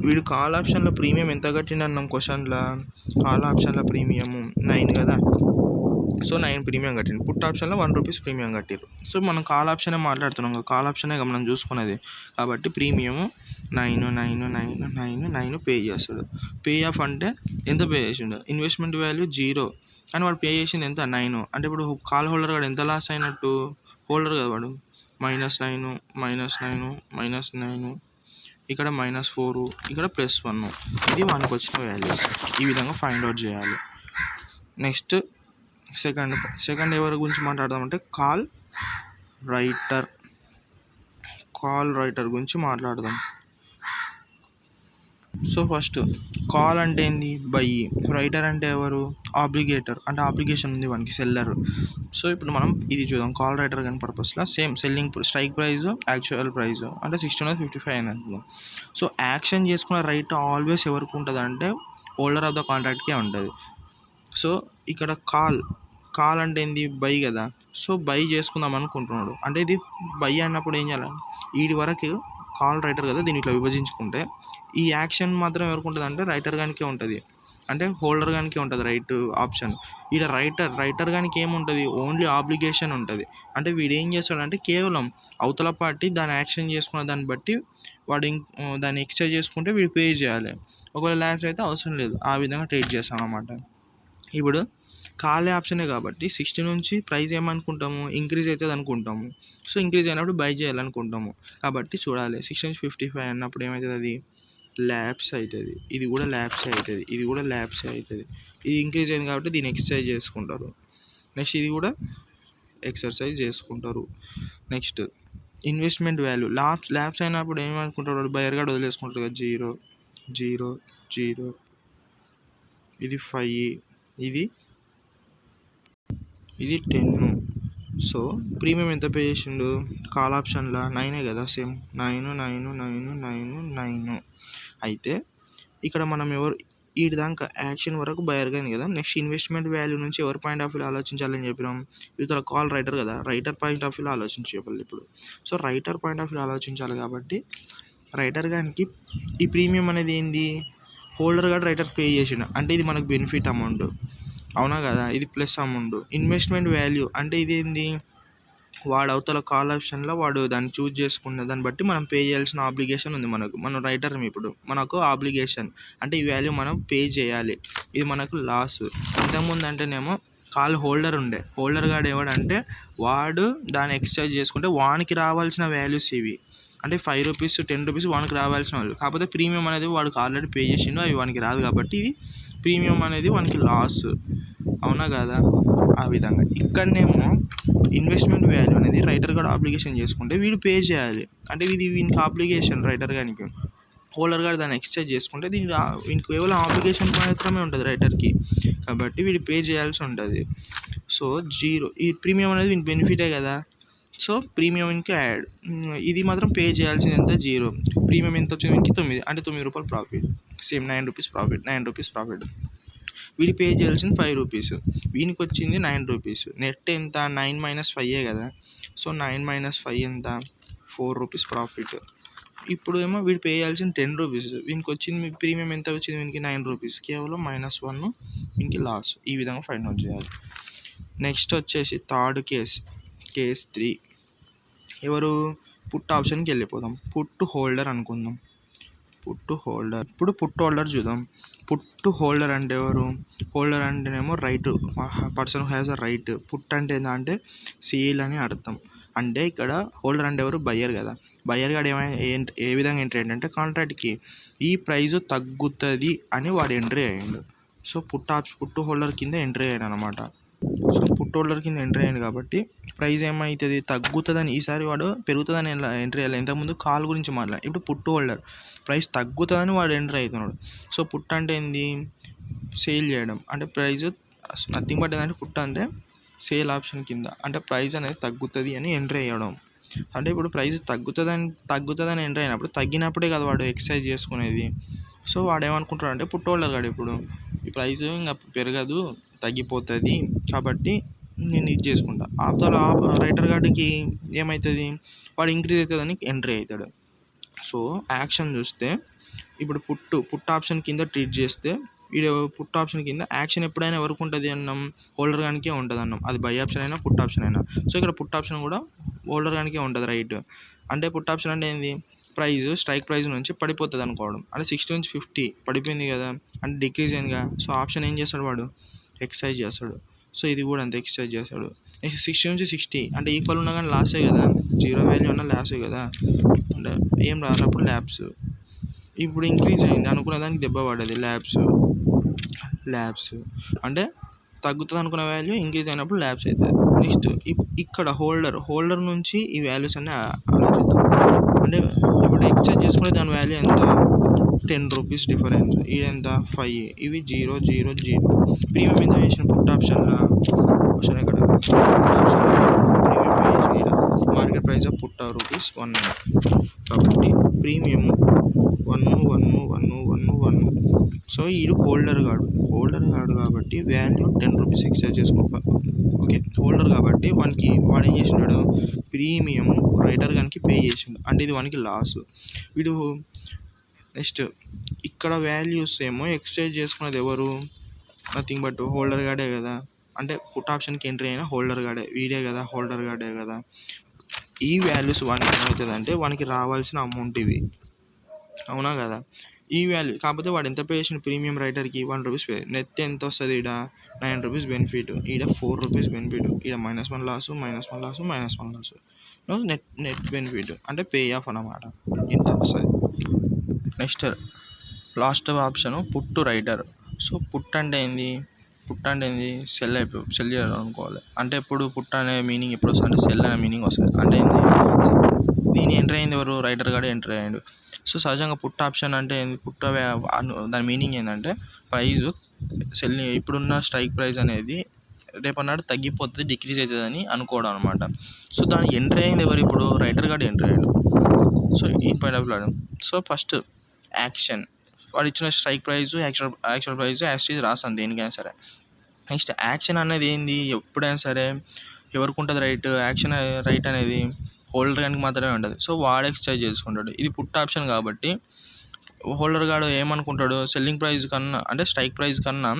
వీడు కాల్ ఆప్షన్లో ప్రీమియం ఎంత కట్టిండు అన్నాం క్వశ్చన్లో. కాల్ ఆప్షన్లో ప్రీమియము 9 కదా. సో 9 ప్రీమియం కట్టిండు. పుట్ ఆప్షన్లో 1 రూపీస్ ప్రీమియం కట్టిరు. సో మనం కాల్ ఆప్షనే మాట్లాడుతున్నాం, కాల్ ఆప్షనే మనం చూసుకునేది కాబట్టి ప్రీమియము 9 పే చేస్తాడు. పే ఆఫ్ అంటే ఎంత పే చేసిండు? ఇన్వెస్ట్మెంట్ వాల్యూ 0 కానీ వాడు పే చేసింది ఎంత? 9. అంటే ఇప్పుడు కాల్ హోల్డర్ వాడు ఎంత లాస్ అయినట్టు? హోల్డర్ కదా వాడు. -9 ఇక్కడ -4 ఇక్కడ +1. ఇది వానికి వచ్చిన వాల్యూస్. ఈ విధంగా ఫైండ్ అవుట్ చేయాలి. నెక్స్ట్ సెకండ్ ఎవరి గురించి మాట్లాడదామంటే కాల్ రైటర్ గురించి మాట్లాడదాం. సో ఫస్ట్ కాల్ అంటే ఏంది? బై. రైటర్ అంటే ఎవరు? ఆబ్లిగేటర్, అంటే ఆబ్లిగేషన్ ఉంది వానికి, సెల్లర్. సో ఇప్పుడు మనం ఇది చూద్దాం. కాల్ రైటర్ కానీ పర్పస్లో same selling strike price, actual price అంటే 60 నుంచి 55 అని అనుకుందాం. సో యాక్షన్ చేసుకున్న రైట్ ఆల్వేస్ ఎవరికి ఉంటుంది అంటే హోల్డర్ ఆఫ్ ద కాంట్రాక్ట్కే ఉంటుంది. సో ఇక్కడ కాల్ అంటే ఏంది? బై కదా. సో బై చేసుకుందాం అనుకుంటున్నాడు అంటే ఇది బై అన్నప్పుడు ఏం చేయాలి? వీడి వరకు కాల్ రైటర్ కదా, దీన్ని ఇట్లా విభజించుకుంటే ఈ యాక్షన్ మాత్రం ఎవరికి ఉంటుంది అంటే రైటర్ గానికే ఉంటుంది, అంటే హోల్డర్ గానికే ఉంటుంది రైట్ ఆప్షన్. ఇక్కడ రైటర్ గానికి ఏముంటుంది? ఓన్లీ ఆబ్లిగేషన్ ఉంటుంది. అంటే వీడు ఏం చేస్తాడంటే కేవలం అవతల పార్టీ దాన్ని యాక్షన్ చేసుకున్న దాన్ని బట్టి వాడు దాన్ని ఎక్స్చేంజ్ చేసుకుంటే వీడు పే చేయాలి. ఒకవేళ ల్యాబ్స్ అయితే అవసరం లేదు. ఆ విధంగా ట్రీట్ చేస్తాం అన్నమాట. ఇప్పుడు కాల్ ఆప్షనే కాబట్టి 60 నుంచి ప్రైస్ ఏమనుకుంటాము? ఇంక్రీజ్ అవుతుంది అనుకుంటాము. సో ఇంక్రీజ్ అయినప్పుడు బై చేయాలనుకుంటాము కాబట్టి చూడాలి. 60 నుంచి 55 అన్నప్పుడు ఏమవుతుంది? అది ల్యాబ్స్ అవుతుంది. ఇది కూడా ల్యాబ్సే అవుతుంది, ఇది కూడా ల్యాబ్సే అవుతుంది. ఇది ఇంక్రీజ్ అయింది కాబట్టి దీన్ని ఎక్సర్సైజ్ చేసుకుంటారు. నెక్స్ట్ ఇది కూడా ఎక్సర్సైజ్ చేసుకుంటారు. నెక్స్ట్ ఇన్వెస్ట్మెంట్ వాల్యూ ల్యాబ్స్ అయినప్పుడు ఏమనుకుంటాడు? బయర్ గార్డ్ వదిలేసుకుంటారు కదా. 0 ఇది 5, ఇది 10. సో ప్రీమియం ఎంత పే చేసిండు? కాల్ ఆప్షన్లో 9 కదా, సేమ్ 9 అయితే ఇక్కడ మనం వీటి దాకా యాక్షన్ వరకు బయర్ అయింది కదా. నెక్స్ట్ ఇన్వెస్ట్మెంట్ వాల్యూ నుంచి ఎవరి పాయింట్ ఆఫ్ వ్యూలో ఆలోచించాలని చెప్పినాం? ఇతర కాల్ రైటర్ కదా, రైటర్ పాయింట్ ఆఫ్ వ్యూలో ఆలోచించాలి ఇప్పుడు. సో రైటర్ పాయింట్ ఆఫ్ వ్యూలో ఆలోచించాలి కాబట్టి రైటర్ గానికి ఈ ప్రీమియం అనేది ఏంది? హోల్డర్ గారు రైటర్ పే చేసిండు అంటే ఇది మనకు బెనిఫిట్ అమౌంట్, అవునా కదా, ఇది ప్లస్ అమౌంట్. ఇన్వెస్ట్మెంట్ వాల్యూ అంటే ఇది ఏంది? వాడు అవతల కాల్ ఆప్షన్లో వాడు దాన్ని చూజ్ చేసుకున్న దాన్ని బట్టి మనం పే చేయాల్సిన ఆబ్లిగేషన్ ఉంది మనకు. మనం రైటర్ ఇప్పుడు మనకు ఆబ్లిగేషన్ అంటే ఈ వాల్యూ మనం పే చేయాలి. ఇది మనకు లాస్. ఇంతకుముందు అంటేనేమో కాల్ హోల్డర్ ఉండే, హోల్డర్ గాడు ఎవడంటే వాడు దాన్ని ఎక్స్చేంజ్ చేసుకుంటే వానికి రావాల్సిన వాల్యూస్ ఇవి. అంటే 5 రూపీస్ 10 రూపీస్ వానికి రావాల్సిన వాళ్ళు. కాకపోతే ప్రీమియం అనేది వాడికి ఆల్రెడీ పే చేసిండు, అవి వానికి రాదు కాబట్టి ఇది ప్రీమియం అనేది వానికి లాస్. అవునా కదా? ఆ విధంగా ఇక్కడనేమో ఇన్వెస్ట్మెంట్ వాల్యూ అనేది రైటర్ గారు ఆబ్లిగేషన్ చేసుకుంటే వీడు పే చేయాలి. అంటే ఇది వీనికి ఆబ్లిగేషన్ రైటర్ గారికి. హోల్డర్ గారు దాన్ని ఎక్స్చేంజ్ చేసుకుంటే వీనికి కేవలం ఆబ్లిగేషన్ మాత్రమే ఉంటుంది రైటర్కి, కాబట్టి వీడు పే చేయాల్సి ఉంటుంది. సో 0 ఈ ప్రీమియం అనేది వీనికి బెనిఫిటే కదా. సో ప్రీమియం ఇంకా యాడ్, ఇది మాత్రం పే చేయాల్సింది ఎంత 0. ప్రీమియం ఎంత వచ్చింది వీనికి 9, అంటే 9 రూపాయలు profit. Same 9 rupees profit, 9 rupees profit. వీడి పే చేయాల్సింది 5 రూపీస్, వీనికి వచ్చింది 9 రూపీస్. నెట్ ఎంత 9 - 5 కదా. సో 9 - 5 ఎంత 4 రూపీస్ ప్రాఫిట్. ఇప్పుడు ఏమో వీడు పే చేయాల్సింది 10 రూపీస్, వీనికి వచ్చింది ప్రీమియం ఎంత వచ్చింది వీనికి 9 రూపీస్, కేవలం -1 వీనికి లాస్. ఈ విధంగా ఫైండ్ అవుట్ చేయాలి. నెక్స్ట్ వచ్చేసి థర్డ్ కేస్ 3. ఎవరు పుట్ ఆప్షన్కి వెళ్ళిపోదాం. పుట్ హోల్డర్ అనుకుందాం. పుట్ హోల్డర్, ఇప్పుడు పుట్ హోల్డర్ చూద్దాం. పుట్ హోల్డర్ అంటే ఎవరు? హోల్డర్ అంటేనేమో right, person who has a right. Put అంటే ఏంటంటే సేల్ అని అర్థం. అంటే ఇక్కడ హోల్డర్ అంటే ఎవరు? బయ్యర్ కదా. బయ్యర్ గాడు ఏ విధంగా ఎంట్రీ అయ్యిందంటే కాంట్రాక్ట్కి ఈ ప్రైస్ తగ్గుతుంది అని వాడు ఎంట్రీ అయ్యిండు. సో పుట్ హోల్డర్ కింద ఎంట్రీ అయ్యాడు అనమాట. సో పుట్ హోల్డర్ కింద ఎంట్రీ అయ్యింది కాబట్టి ప్రైస్ ఏమవుతుంది? తగ్గుతుందని. ఈసారి వాడు పెరుగుతుందని ఎంట్రీ అయ్యాలి. ఇంతకుముందు కాల్ గురించి మాట్లాడాలి. ఇప్పుడు పుట్ హోల్డర్ ప్రైస్ తగ్గుతుందని వాడు ఎంట్రీ అవుతున్నాడు. సో పుట్ అంటే ఏంది? సేల్ చేయడం. అంటే ప్రైస్ నథింగ్ బట్ ఏంటంటే పుట్ అంటే సేల్ ఆప్షన్ కింద, అంటే ప్రైస్ అనేది తగ్గుతుంది అని ఎంట్రీ అయ్యడం. అంటే ఇప్పుడు ప్రైస్ తగ్గుతుందని ఎంట్రీ అయినప్పుడు తగ్గినప్పుడే కదా వాడు ఎక్సర్సైజ్ చేసుకునేది. సో వాడు ఏమనుకుంటాడు అంటే పుట్ హోల్డర్ కాడు ఇప్పుడు ఈ ప్రైస్ ఇంకా పెరగదు, తగ్గిపోతుంది కాబట్టి నేను ఇది చేసుకుంటా. అవతల రైటర్ గార్డ్కి ఏమవుతుంది? వాడు ఇంక్రీజ్ అవుతుందని ఎంట్రీ అవుతాడు. సో యాక్షన్ చూస్తే ఇప్పుడు పుట్ ఆప్షన్ కింద ట్రీట్ చేస్తే వీడు పుట్ ఆప్షన్ కింద యాక్షన్ ఎప్పుడైనా ఎవరికి ఉంటుంది అన్నాం? హోల్డర్ గానికే ఉంటుంది అన్నాం. అది బై ఆప్షన్ అయినా పుట్ ఆప్షన్ అయినా. సో ఇక్కడ పుట్ ఆప్షన్ కూడా హోల్డర్ గానికే ఉంటుంది, రైట్. అంటే పుట్ ఆప్షన్ అంటే ఏంది? ప్రైస్ స్ట్రైక్ ప్రైస్ నుంచి పడిపోతుంది అనుకోవడం. అంటే 60 నుంచి 50 పడిపోయింది కదా, అంటే డిక్రీజ్ అయిందిగా. సో ఆప్షన్ ఏం చేస్తాడు? వాడు ఎక్సర్సైజ్ చేస్తాడు. సో ఇది కూడా అంతే, ఎక్సర్సైజ్ చేస్తాడు. 60 నుంచి 60 అంటే ఈక్వల్ ఉన్నా కానీ లాసే కదా, 0 వాల్యూ అన్నా లాసే కదా. అంటే ఏం రానప్పుడు ల్యాబ్స్. ఇప్పుడు ఇంక్రీజ్ అయింది అనుకున్న దానికి దెబ్బ పడ్డది, ల్యాబ్స్ అంటే తగ్గుతుంది అనుకున్న వాల్యూ ఇంక్రీజ్ అయినప్పుడు ల్యాబ్స్ అవుతుంది. నెక్స్ట్ ఇక్కడ హోల్డర్ నుంచి ఈ వాల్యూస్ అన్నీ ఆలోచిద్దాం. అంటే ఇప్పుడు ఎక్స్చేంజ్ చేసుకునే దాని వాల్యూ ఎంత? 10 రూపీస్ డిఫరెన్స్. ఇది ఎంత? 5. ఇవి 0 0 0. ప్రీమియం ఎంత వేసిన పుట్ ఆప్షన్లో? ఆప్షన్ ఇక్కడ పుట్ ఆప్షన్లో ప్రీమియం పే చేసిన ఇక్కడ market price of put rupees 1. కాబట్టి ప్రీమియం 1. సో వీడు హోల్డర్ కాడు కాబట్టి వాల్యూ 10 రూపీస్ ఎక్స్చేంజ్ చేసుకోవాలి. ఓకే, హోల్డర్ కాబట్టి వాడు ఏం చేసినాడు? ప్రీమియం రైటర్ గానికి పే చేసిండు, అంటే ఇది వానికి లాస్. వీడు నెక్స్ట్ ఇక్కడ వాల్యూస్ ఏమో ఎక్స్చేంజ్ చేసుకున్నది ఎవరు? నథింగ్ బట్ హోల్డర్ గాడే కదా. అంటే పుట్ ఆప్షన్కి ఎంట్రీ అయినా హోల్డర్ గాడే, వీడే కదా, హోల్డర్ గాడే కదా. ఈ వాల్యూస్ వానికి ఏమవుతుంది అంటే వానికి రావాల్సిన అమౌంట్ ఇవి, అవునా కదా. ఈ వాల్యూ కాకపోతే వాడు ఎంత పే చేసిన ప్రీమియం రైటర్కి 1 రూపీస్ పే. నెట్ ఎంత వస్తుంది? ఈడ 9 రూపీస్ బెనిఫిట్, ఈడ 4 రూపీస్ బెనిఫిట్, ఈడ -1 లాస్, -1 లాస్. నెట్ బెనిఫిట్ అంటే పే ఆఫ్ అన్నమాట, ఇంత వస్తుంది. Next last option put writer. So put అంటే ఏంది? సెల్ చేయడం అనుకోవాలి. అంటే ఇప్పుడు పుట్ అనే మీనింగ్ ఎప్పుడు వస్తుంది? అంటే సెల్ అనే మీనింగ్ వస్తుంది. అంటే ఏంది? దీని ఎంట్రీ అయింది ఎవరు? రైటర్ గాడే ఎంట్రీ అయ్యాడు. సో సహజంగా పుట్ ఆప్షన్ అంటే దాని మీనింగ్ ఏంటంటే ప్రైజ్ సెల్ ఇప్పుడున్న స్ట్రైక్ ప్రైస్ అనేది రేపన్నాడు తగ్గిపోతుంది, డిక్రీజ్ అవుతుంది అని అనుకోవడం అనమాట. సో దానికి ఎంట్రీ అయింది ఎవరు? ఇప్పుడు రైటర్ గాడే ఎంట్రీ అయ్యాడు. సో ఈ point of view. So first action, వాడు ఇచ్చిన strike price actual price actual రాస్తాను దేనికైనా సరే. నెక్స్ట్ యాక్షన్ అనేది ఏంది? ఎప్పుడైనా సరే ఎవరికి ఉంటుంది రైట్? యాక్షన్ రైట్ అనేది హోల్డర్ గానికి మాత్రమే ఉంటుంది. సో వాడు ఎక్స్చేంజ్ చేసుకుంటాడు. ఇది పుట్ ఆప్షన్ కాబట్టి హోల్డర్ గాడు ఏమనుకుంటాడు? సెల్లింగ్ ప్రైస్ కన్నా, అంటే స్ట్రైక్ ప్రైస్ కన్నా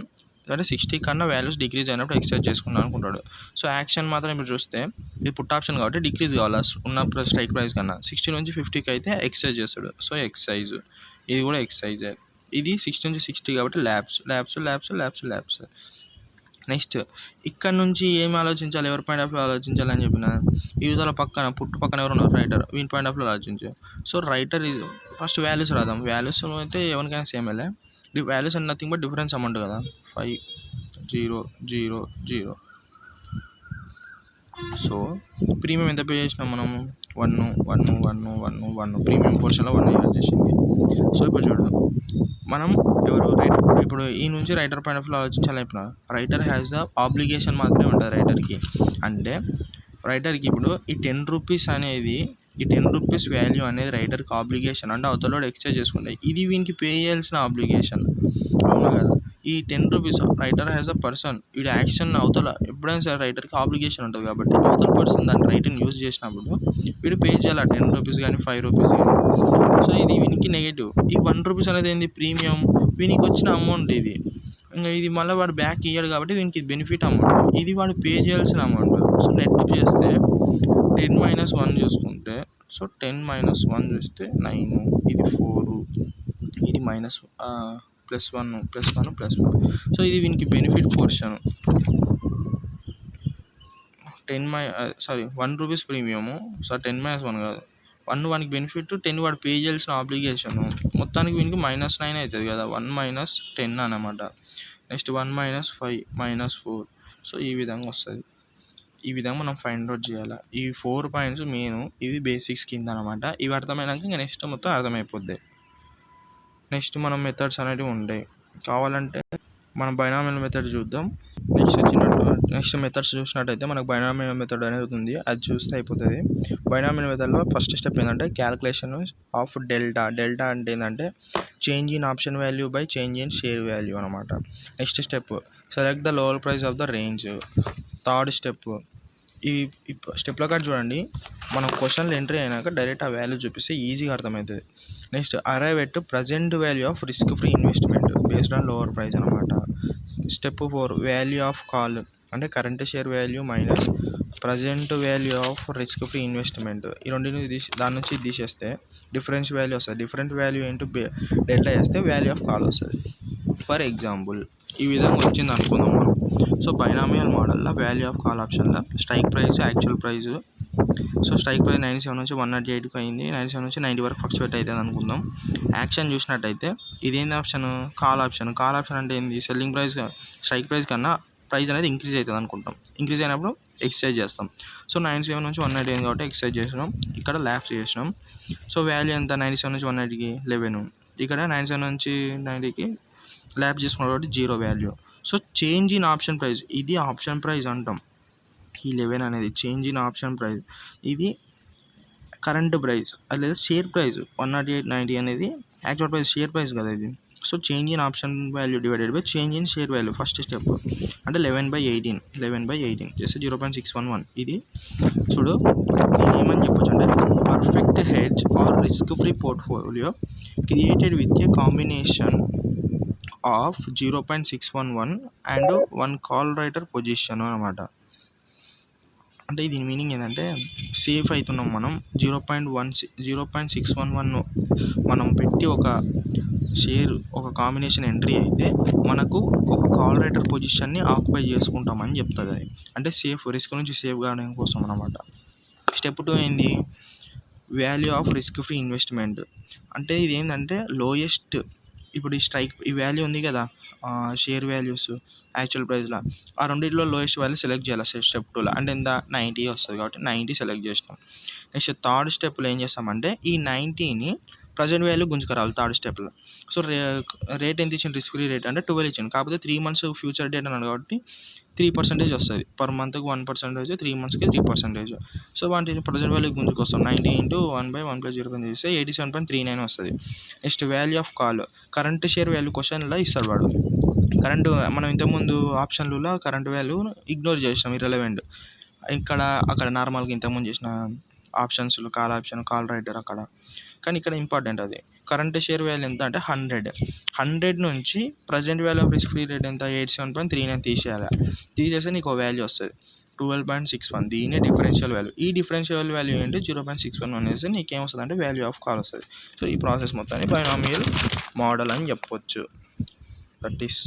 అంటే 60 కన్నా వాల్యూస్ డిక్రీజ్ అయినప్పుడు ఎక్సర్సైజ్ చేసుకున్నాను అనుకుంటాడు. సో యాక్షన్ మాత్రం ఇప్పుడు చూస్తే ఇది పుట్ ఆప్షన్ కాబట్టి డిక్రీజ్ కావాలి ఉన్న స్ట్రైక్ ప్రైస్ కన్నా. 60 నుంచి 50కి అయితే ఎక్సర్సైజ్ చేస్తాడు. సో ఎక్సర్సైజ్ ఇది కూడా ఎక్సర్సైజే. ఇది 60 నుంచి 60 కాబట్టి ల్యాబ్స్. నెక్స్ట్ ఇక్కడ నుంచి ఏం ఆలోచించాలి, ఎవరి పాయింట్ ఆఫ్ వ్యూ ఆలోచించాలని చెప్పిన యూజర్ల పక్కన పుట్టు పక్కన ఎవరు ఉన్నారు, రైటర్, వీని పాయింట్ ఆఫ్ వ్యూ ఆలోచించారు. సో రైటర్ ఫస్ట్ వాల్యూస్ రాద్దాం. వాల్యూస్ అయితే ఎవరికైనా సేమేలే. Values and nothing but difference amount కదా, 5 0 0 0. సో ప్రీమియం ఎంత పే చేసినాం మనం, 1 ప్రీమియం పోర్షన్లో 1 యాడ్ చేసింది. సో ఇప్పుడు చూడు మనం ఎవరు రైటర్, ఇప్పుడు ఈ నుంచి రైటర్ పాయింట్ ఆఫ్ వ్యూ ఆలోచించాలి. ఇప్పుడు రైటర్ హ్యాస్ ద ఆబ్లిగేషన్ మాత్రమే ఉంటుంది రైటర్కి. అంటే రైటర్కి ఇప్పుడు ఈ 10 రూపీస్ అనేది, ఈ 10 రూపీస్ వాల్యూ అనేది రైటర్కి ఆబ్లిగేషన్. అంటే అవతల ఎక్స్చేంజ్ చేసుకుంటే ఇది వీనికి పే చేయాల్సిన ఆబ్లిగేషన్, అవునా కదా. ఈ 10 rupees writer has a person, వీడి యాక్షన్ అవతల ఎప్పుడైనా సరే రైటర్కి ఆబ్లిగేషన్ ఉంటుంది కాబట్టి అవతల పర్సన్ దాని రైట్ని యూజ్ చేసినప్పుడు వీడు పే చేయాలి 10 రూపీస్ కానీ 5 రూపీస్ కానీ. సో ఇది వీనికి నెగిటివ్. ఈ 1 రూపీస్ అనేది ఏంది, ప్రీమియం, వీనికి వచ్చిన అమౌంట్ ఇది. ఇంకా ఇది మళ్ళీ వాడు బ్యాక్ ఇయ్యాడు కాబట్టి దీనికి బెనిఫిట్ అమౌంట్, ఇది వాడు పే చేయాల్సిన అమౌంట్. సో నెట్ చేస్తే 10 - 1 చూసుకుంటే, సో 10 - 1 చూస్తే 9, ఇది 4, ఇది +1. సో ఇది వీనికి benefit portion. 1 rupees premium. So 10 - 1 కాదు, 1 వానికి బెనిఫిట్, 10 వాడు పే చేయాల్సిన ఆబ్లిగేషన్. మొత్తానికి వీనికి -9 అవుతుంది కదా, 1 - 10 అన్నమాట. నెక్స్ట్ 1 - 5 - 4. సో ఈ విధంగా వస్తుంది. ఈ విధంగా మనం ఫైండ్ అవుట్ చేయాలి. ఈ 4 పాయింట్స్ మెయిన్, ఇవి బేసిక్స్ కింద అనమాట. ఇవి అర్థమైనాక ఇంకా నెక్స్ట్ మొత్తం అర్థమైపోద్ది. నెక్స్ట్ మనం మెథడ్స్ అనేవి ఉంటాయి. కావాలంటే మనం బైనామియల్ మెథడ్ చూద్దాం. నెక్స్ట్ మెథడ్స్ చూసినట్టయితే మనకు బైనామియల్ మెథడ్ అనేది ఉంది, అది చూస్తే అయిపోతుంది. బైనామియల్ మెథడ్లో ఫస్ట్ స్టెప్ ఏంటంటే క్యాలిక్యులేషన్ ఆఫ్ డెల్టా. డెల్టా అంటే ఏంటంటే change in option value by change in share value అనమాట. Next step select the lower price of the range. Third step, ఈ స్టెప్లో కాదు చూడండి, మనం క్వశ్చన్లు ఎంట్రీ అయినాక డైరెక్ట్ ఆ వాల్యూ చూపిస్తే ఈజీగా అర్థమవుతుంది. Next arrive at present value of risk free investment based on lower price అనమాట. స్టెప్ 4 వాల్యూ ఆఫ్ కాల్, అంటే current share value minus present value of risk free investment. ఈ రెండింటిని దాని నుంచి తీసేస్తే డిఫరెన్స్ వాల్యూ వస్తుంది. డిఫరెంట్ వాల్యూ ఇంటూ డెల్టా వేస్తే value of call వస్తుంది. ఫర్ ఎగ్జాంపుల్ ఈ విధంగా వచ్చింది అనుకుందాం మనం. సో బైనామియల్ మోడల్లో వాల్యూ ఆఫ్ కాల్ ఆప్షన్లో strike price, actual price. So strike price 97 నుంచి 198కి అయింది, 97 నుంచి 90 వరకు ఫ్లక్చువేట్ అవుతుంది అనుకుందాం. యాక్షన్ చూసినట్టయితే ఇదేంది option, call option. Call option అంటే ఏంది, సెల్లింగ్ ప్రైస్ స్ట్రైక్ ప్రైస్ కన్నా ప్రైస్ అనేది ఇంక్రీజ్ అవుతుంది అనుకుంటాం. ఇంక్రీజ్ అయినప్పుడు ఎక్సర్సైజ్ చేస్తాం. సో 97 నుంచి 190 అయింది కాబట్టి ఎక్సర్సైజ్ చేసినాం, ఇక్కడ ల్యాబ్స్ చేసినాం. సో వాల్యూ ఎంత, 97 నుంచి 190కి 11. ఇక్కడ 97 నుంచి 90కి ల్యాబ్ చేసుకున్నాం కాబట్టి 0 value. So change in option price, ఇది ఆప్షన్ ప్రైస్ అంటాం. ఈ 11 అనేది చేంజ్ ఇన్ ఆప్షన్ ప్రైస్, ఇది కరెంట్ ప్రైస్ లేదా షేర్ ప్రైస్. 198.90 అనేది యాక్చువల్ ప్రైస్, షేర్ ప్రైస్ కదా ఇది. So change in option value divided by change in share value first step. అంటే 11/18 చేస్తే 0.611. ఇది చూడు, దీన్ని ఏమని చెప్పొచ్చు అంటే perfect hedge or risk free portfolio created with a combination of 0.611 and 1 call writer position అనమాట. అంటే దీని మీనింగ్ ఏంటంటే సేఫ్ అవుతున్నాం మనం. 0.611 మనం పెట్టి ఒక షేర్, ఒక కాంబినేషన్ ఎంట్రీ అయితే మనకు ఒక కాల్ రైటర్ పొజిషన్ని ఆక్యుపై చేసుకుంటామని చెప్తుంది అది. అంటే సేఫ్, రిస్క్ నుంచి సేఫ్ కావడం కోసం అనమాట. స్టెప్ 2 ఏంది, value of risk free investment. అంటే ఇది ఏంటంటే లోయెస్ట్, ఇప్పుడు ఈ వాల్యూ ఉంది కదా, షేర్ వాల్యూస్ యాక్చువల్ ప్రైస్లో, ఆ రెండింటిలో లోయెస్ట్ వాల్యూ సెలెక్ట్ చేయాలి స్టెప్ 2లో. అంటే ఎంత, 90 వస్తుంది కాబట్టి 90 సెలెక్ట్ చేసినాం. నెక్స్ట్ థర్డ్ స్టెప్లో ఏం చేస్తామంటే ఈ 90ని ప్రజెంట్ వాల్యూ గుంజుకురావాలి థర్డ్ స్టెప్లో. సో రేట్ ఎంత ఇచ్చింది, రిస్క్ ఫ్రీ రేట్ అంటే 12 ఇచ్చింది, కాకపోతే 3 months ఫ్యూచర్ డేట్ అన్నాడు కాబట్టి 3% వస్తుంది. పర్ మంత్కి 1%, 3 monthsకి 3%. సో వాటిని ప్రజెంట్ వాల్యూ గుంజుకొస్తాం. 90 × 1/1+0 చేస్తే 87.39 వస్తుంది. Next value of call, current share value క్వశ్చన్లో ఇస్తాడు వాడు. కరెంటు మనం ఇంతకుముందు ఆప్షన్లలో కరెంట్ వాల్యూ ఇగ్నోర్ చేసినాం, ఇర్రెలవెంట్. అక్కడ నార్మల్గా ఇంతకుముందు చేసిన ఆప్షన్స్లో కాల్ ఆప్షన్, కాల్ రైటర్ అక్కడ. కానీ ఇక్కడ ఇంపార్టెంట్ అది కరెంట్ షేర్ వాల్యూ ఎంత అంటే 100 నుంచి present value of risk free rate ఎంత 87.39 తీసేయాలి. తీసేస్తే నీకు వాల్యూ వస్తుంది 12.61. దీని డిఫరెన్షియల్ వాల్యూ. ఈ డిఫరెన్షియల్ వాల్యూ ఏంటి 0.611 అనేసి నీకేమొస్తుంది అంటే వాల్యూ ఆఫ్ కాల్ వస్తుంది. సో ఈ ప్రాసెస్ మొత్తాన్ని బైనామియల్ మోడల్ అని చెప్పొచ్చు. That is